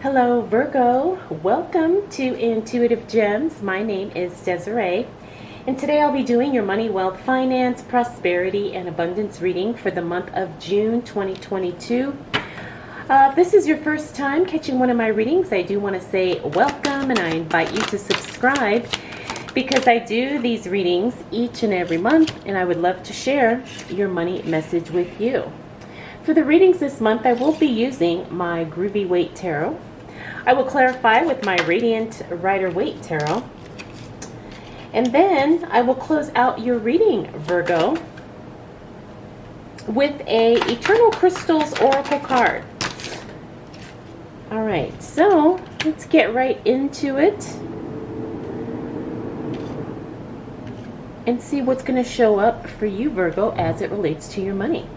Hello Virgo, welcome to Intuitive Gems. My name is Desiree, and today I'll be doing your money, wealth, finance, prosperity, and abundance reading for the month of June 2022. If this is your first time catching one of my readings, I do want to say welcome, and I invite you to subscribe because I do these readings each and every month, and I would love to share your money message with you. For the readings this month, I will be using my Groovy Waite Tarot. I will clarify with my Radiant Rider-Waite Tarot. And then I will close out your reading, Virgo, with a Eternal Crystals Oracle card. Alright, so let's get right into it and see what's going to show up for you, Virgo, as it relates to your money.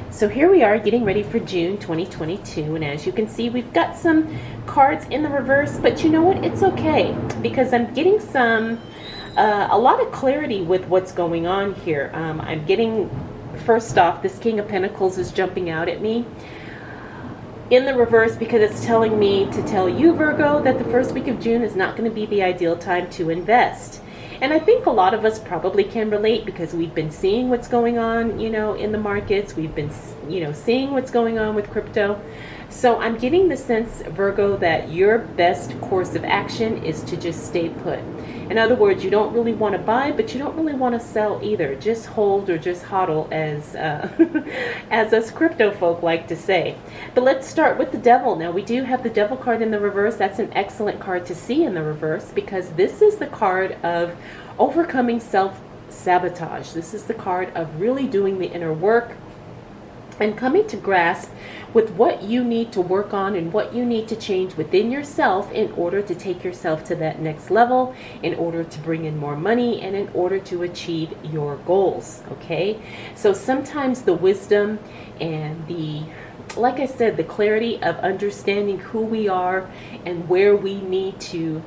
So here we are getting ready for June 2022, and as you can see, we've got some cards in the reverse, but you know what? It's okay because I'm getting a lot of clarity with what's going on here. I'm getting, first off, this King of Pentacles is jumping out at me in the reverse because it's telling me to tell you, Virgo, that the first week of June is not going to be the ideal time to invest. And I think a lot of us probably can relate because we've been seeing what's going on, in the markets. We've been, seeing what's going on with crypto. So I'm getting the sense, Virgo, that your best course of action is to just stay put. In other words, you don't really want to buy, but you don't really want to sell either. Just hold or just hodl, as as us crypto folk like to say. But let's start with the Devil. Now, we do have the Devil card in the reverse. That's an excellent card to see in the reverse because this is the card of overcoming self-sabotage. This is the card of really doing the inner work and coming to grasp with what you need to work on and what you need to change within yourself in order to take yourself to that next level, in order to bring in more money, and in order to achieve your goals. Okay, so sometimes the wisdom and like I said, the clarity of understanding who we are and where we need to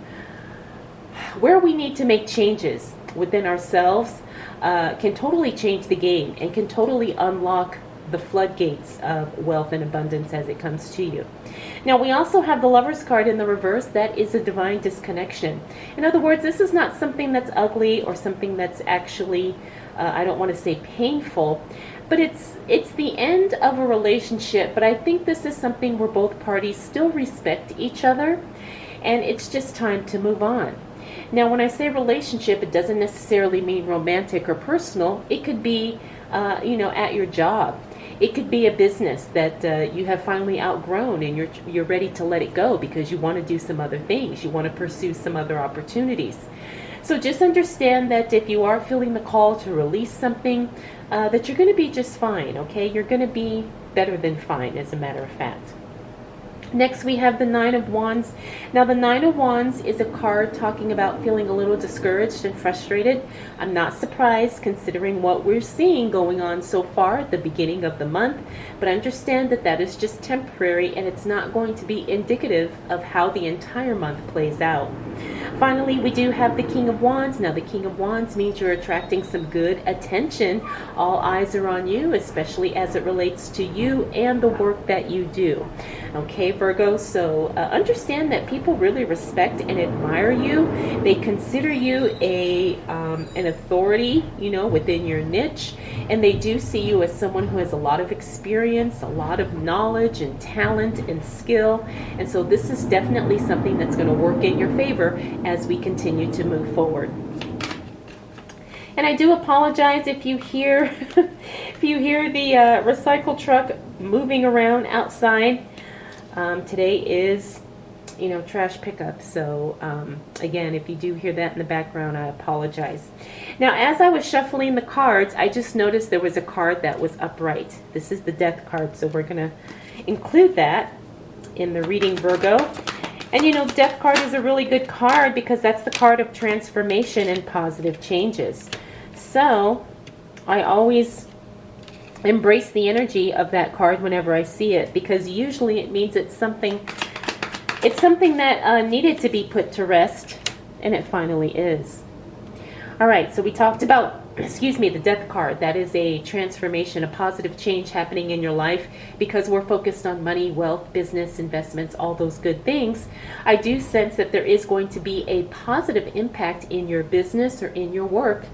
make changes within ourselves can totally change the game and can totally unlock the floodgates of wealth and abundance as it comes to you. Now, we also have the Lover's card in the reverse. That is a divine disconnection. In other words, this is not something that's ugly or something that's actually, I don't want to say painful, but it's the end of a relationship. But I think this is something where both parties still respect each other, and it's just time to move on. Now, when I say relationship, it doesn't necessarily mean romantic or personal. It could be, at your job. It could be a business that you have finally outgrown and you're ready to let it go because you want to do some other things. You want to pursue some other opportunities. So just understand that if you are feeling the call to release something, that you're going to be just fine, okay? You're going to be better than fine, as a matter of fact. Next, we have the Nine of Wands. Now, the Nine of Wands is a card talking about feeling a little discouraged and frustrated. I'm not surprised considering what we're seeing going on so far at the beginning of the month, but understand that that is just temporary and it's not going to be indicative of how the entire month plays out. Finally, we do have the King of Wands. Now, the King of Wands means you're attracting some good attention. All eyes are on you, especially as it relates to you and the work that you do. Okay, Virgo, so understand that people really respect and admire you. They consider you an authority, within your niche, and they do see you as someone who has a lot of experience, a lot of knowledge and talent and skill, and so this is definitely something that's going to work in your favor as we continue to move forward. And I do apologize if you hear the recycle truck moving around outside. Today is, trash pickup. So, again, if you do hear that in the background, I apologize. Now, as I was shuffling the cards, I just noticed there was a card that was upright. This is the Death card, so we're going to include that in the reading, Virgo. And, the Death card is a really good card because that's the card of transformation and positive changes. So, I always embrace the energy of that card whenever I see it, because usually it means it's something that needed to be put to rest, and it finally is. All right, so we talked about excuse me, the death card. That is a transformation, a positive change happening in your life because we're focused on money, wealth, business, investments, all those good things. I do sense that there is going to be a positive impact in your business or in your work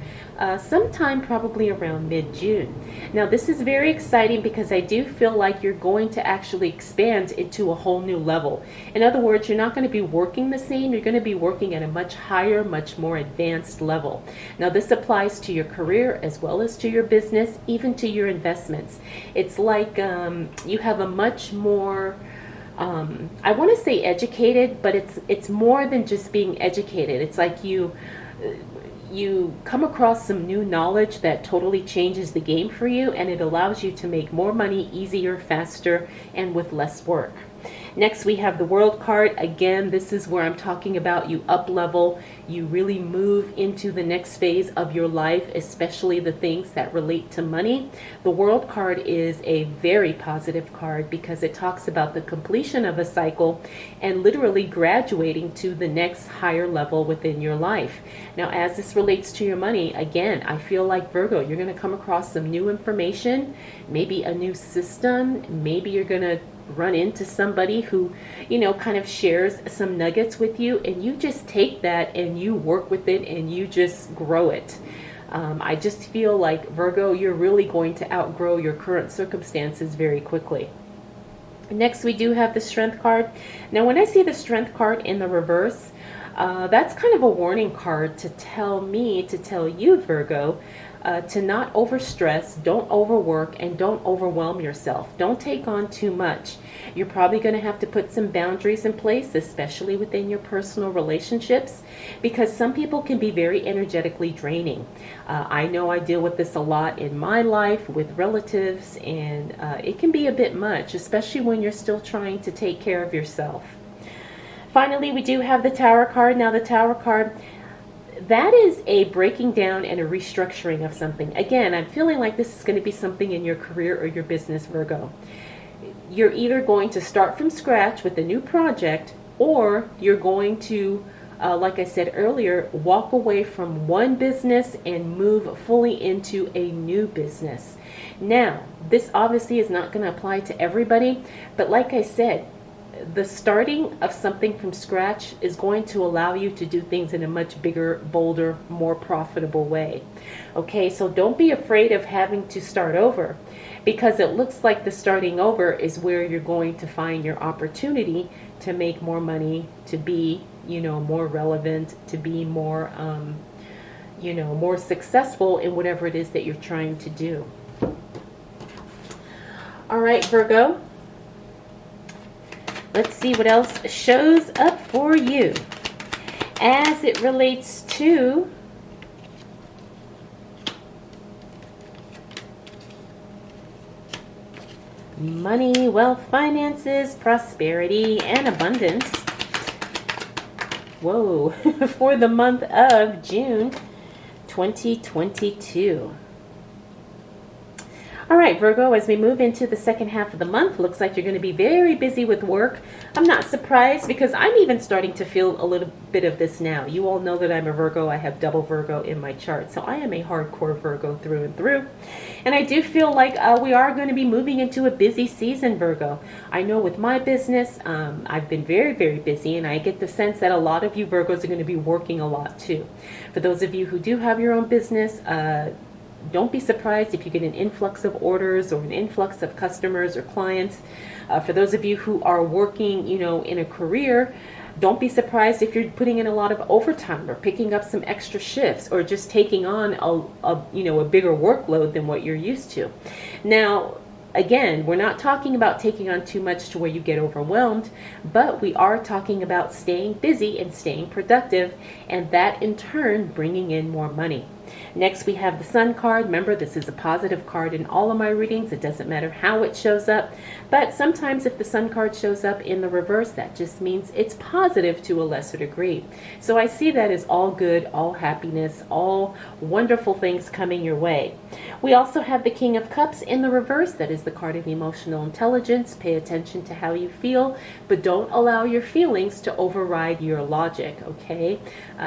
sometime probably around mid-June. Now this is very exciting because I do feel like you're going to actually expand into a whole new level. In other words, you're not going to be working the same, you're going to be working at a much higher, much more advanced level. Now this applies to your career as well as to your business, even to your investments. It's like you have a much more I want to say educated, but it's more than just being educated. It's like you come across some new knowledge that totally changes the game for you, and it allows you to make more money easier, faster, and with less work. Next, we have the World card. Again, this is where I'm talking about you up level, you really move into the next phase of your life, especially the things that relate to money. The World card is a very positive card because it talks about the completion of a cycle and literally graduating to the next higher level within your life. Now, as this relates to your money, again, I feel like Virgo, you're going to come across some new information, maybe a new system, maybe you're going to run into somebody who, kind of shares some nuggets with you, and you just take that and you work with it and you just grow it. I just feel like, Virgo, you're really going to outgrow your current circumstances very quickly. Next, we do have the Strength card. Now, when I see the Strength card in the reverse, that's kind of a warning card to tell you, Virgo, to not overstress, don't overwork, and don't overwhelm yourself. Don't take on too much. You're probably going to have to put some boundaries in place, especially within your personal relationships, because some people can be very energetically draining. I know I deal with this a lot in my life with relatives, and it can be a bit much, especially when you're still trying to take care of yourself. Finally, we do have the Tower card. Now, the Tower card, that is a breaking down and a restructuring of something. Again, I'm feeling like this is going to be something in your career or your business, Virgo. You're either going to start from scratch with a new project, or you're going to, like I said earlier, walk away from one business and move fully into a new business. Now, this obviously is not going to apply to everybody, but like I said, the starting of something from scratch is going to allow you to do things in a much bigger, bolder, more profitable way. Okay, so don't be afraid of having to start over, because it looks like the starting over is where you're going to find your opportunity to make more money, to be, more relevant, to be more, more successful in whatever it is that you're trying to do. All right, Virgo. Let's see what else shows up for you as it relates to money, wealth, finances, prosperity, and abundance. Whoa, for the month of June 2022. All right, Virgo, as we move into the second half of the month, looks like you're going to be very busy with work. I'm not surprised, because I'm even starting to feel a little bit of this now. You all know that I'm a Virgo. I have double Virgo in my chart, so I am a hardcore Virgo through and through. And I do feel like we are going to be moving into a busy season, Virgo. I know with my business, I've been very, very busy, and I get the sense that a lot of you Virgos are going to be working a lot too. For those of you who do have your own business, don't be surprised if you get an influx of orders or an influx of customers or clients. For those of you who are working, in a career, don't be surprised if you're putting in a lot of overtime or picking up some extra shifts or just taking on a bigger workload than what you're used to. Now, again, we're not talking about taking on too much to where you get overwhelmed, but we are talking about staying busy and staying productive, and that in turn bringing in more money. Next, we have the Sun card. Remember, this is a positive card in all of my readings. It doesn't matter how it shows up, but sometimes if the Sun card shows up in the reverse, that just means it's positive to a lesser degree. So I see that as all good, all happiness, all wonderful things coming your way. We also have the King of Cups in the reverse. That is the card of emotional intelligence. Pay attention to how you feel, but don't allow your feelings to override your logic, okay?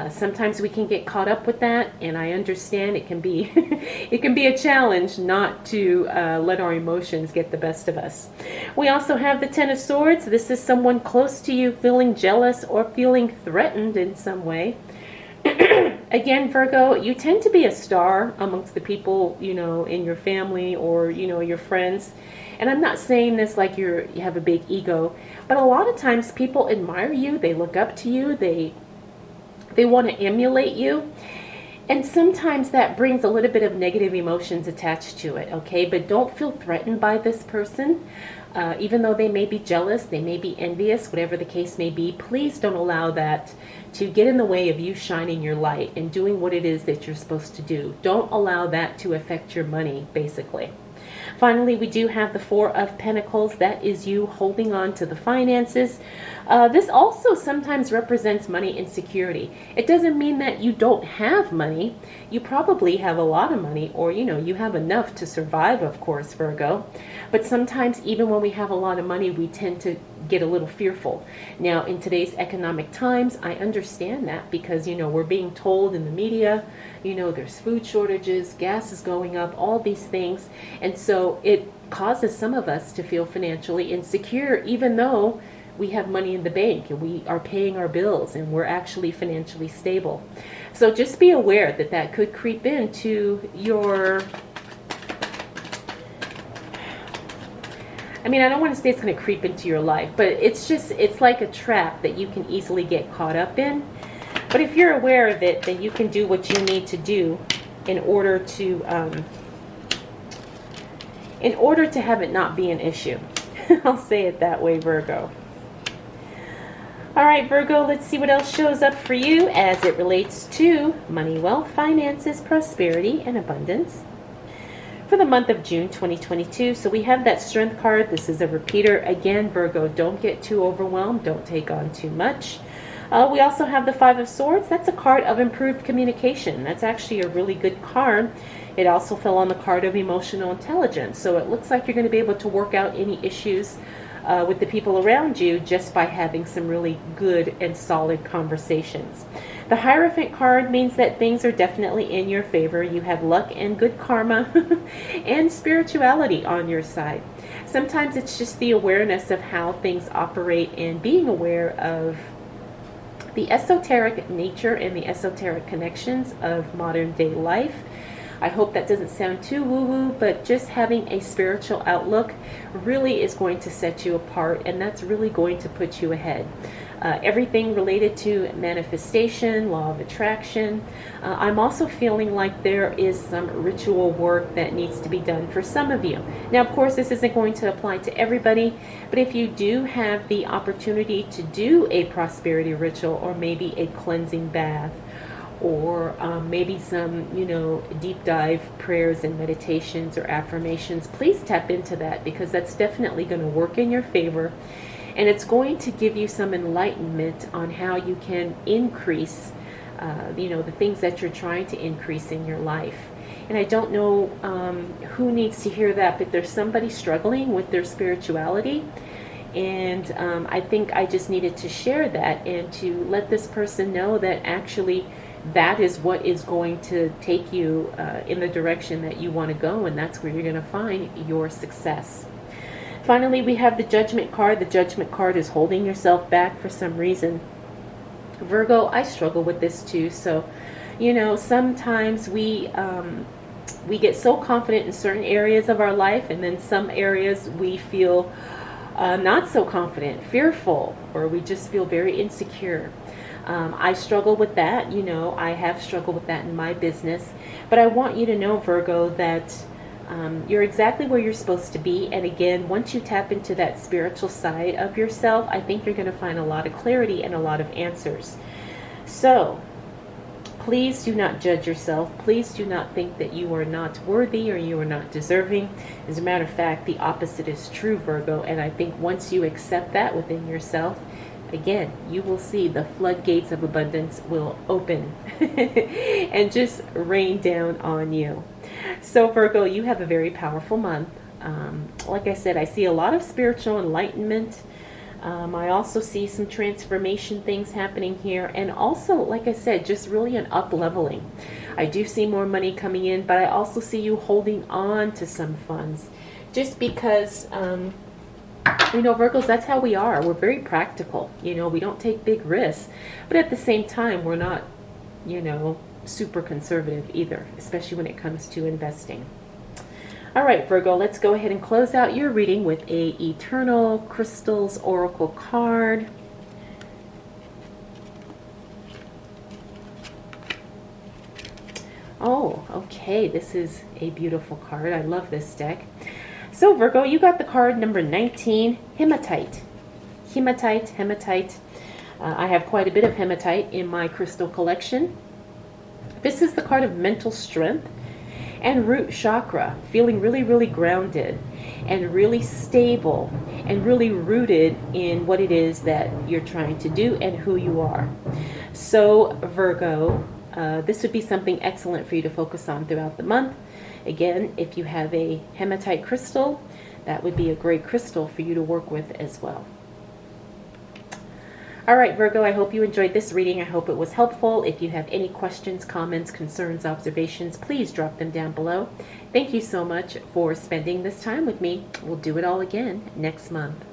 Sometimes we can get caught up with that, and I understand understand it can be it can be a challenge not to let our emotions get the best of us. We also have the Ten of Swords. This is someone close to you feeling jealous or feeling threatened in some way. Again, Virgo, you tend to be a star amongst the people, in your family or, your friends. And I'm not saying this like you have a big ego, but a lot of times people admire you, they look up to you, they want to emulate you. And sometimes that brings a little bit of negative emotions attached to it, okay? But don't feel threatened by this person. Even though they may be jealous, they may be envious, whatever the case may be, please don't allow that to get in the way of you shining your light and doing what it is that you're supposed to do. Don't allow that to affect your money, basically. Finally, we do have the Four of Pentacles. That is you holding on to the finances. This also sometimes represents money insecurity. It doesn't mean that you don't have money. You probably have a lot of money, or you have enough to survive, of course, Virgo. But sometimes even when we have a lot of money, we tend to get a little fearful. Now, in today's economic times, I understand that because, we're being told in the media, there's food shortages, gas is going up, all these things. And so it causes some of us to feel financially insecure, even though we have money in the bank and we are paying our bills and we're actually financially stable. So just be aware that that could creep into your... I don't want to say it's going to creep into your life, but it's like a trap that you can easily get caught up in. But if you're aware of it, then you can do what you need to do in order to have it not be an issue. I'll say it that way, Virgo. All right, Virgo, let's see what else shows up for you as it relates to money, wealth, finances, prosperity, and abundance for the month of June 2022. So we have that Strength card. This is a repeater. Again, Virgo, don't get too overwhelmed. Don't take on too much. We also have the Five of Swords. That's a card of improved communication. That's actually a really good card. It also fell on the card of emotional intelligence. So it looks like you're going to be able to work out any issues with the people around you just by having some really good and solid conversations. The Hierophant card means that things are definitely in your favor. You have luck and good karma and spirituality on your side. Sometimes it's just the awareness of how things operate and being aware of the esoteric nature and the esoteric connections of modern day life. I hope that doesn't sound too woo-woo, but just having a spiritual outlook really is going to set you apart, and that's really going to put you ahead. Everything related to manifestation, law of attraction. I'm also feeling like there is some ritual work that needs to be done for some of you. Now, of course, this isn't going to apply to everybody, but if you do have the opportunity to do a prosperity ritual or maybe a cleansing bath, or maybe some, deep dive prayers and meditations or affirmations, please tap into that, because that's definitely going to work in your favor. And it's going to give you some enlightenment on how you can increase, the things that you're trying to increase in your life. And I don't know who needs to hear that, but there's somebody struggling with their spirituality. And I think I just needed to share that and to let this person know that actually that is what is going to take you in the direction that you want to go, and that's where you're going to find your success. Finally, we have the Judgment card. The Judgment card is holding yourself back for some reason. Virgo, I struggle with this too. So, sometimes we get so confident in certain areas of our life, and then some areas we feel not so confident, fearful, or we just feel very insecure. I struggle with that. I have struggled with that in my business. But I want you to know, Virgo, that you're exactly where you're supposed to be. And again, once you tap into that spiritual side of yourself, I think you're going to find a lot of clarity and a lot of answers. So please do not judge yourself. Please do not think that you are not worthy or you are not deserving. As a matter of fact, the opposite is true, Virgo. And I think once you accept that within yourself, again, you will see the floodgates of abundance will open and just rain down on you. So Virgo, you have a very powerful month. Like I said, I see a lot of spiritual enlightenment. I also see some transformation things happening here, and also, like I said, just really an up-leveling. I do see more money coming in, but I also see you holding on to some funds, just because, you know, Virgos, that's how we are. We're very practical. You know, we don't take big risks, but at the same time, we're not, you know, super conservative either, especially when it comes to investing. All right, Virgo, let's go ahead and close out your reading with a Eternal Crystals Oracle card. Oh, okay, this is a beautiful card. I love this deck. So, Virgo, you got the card number 19, Hematite. Hematite. I have quite a bit of hematite in my crystal collection. This is the card of mental strength and root chakra, feeling really, really grounded and really stable and really rooted in what it is that you're trying to do and who you are. So, Virgo, this would be something excellent for you to focus on throughout the month. Again, if you have a hematite crystal, that would be a great crystal for you to work with as well. All right, Virgo, I hope you enjoyed this reading. I hope it was helpful. If you have any questions, comments, concerns, observations, please drop them down below. Thank you so much for spending this time with me. We'll do it all again next month.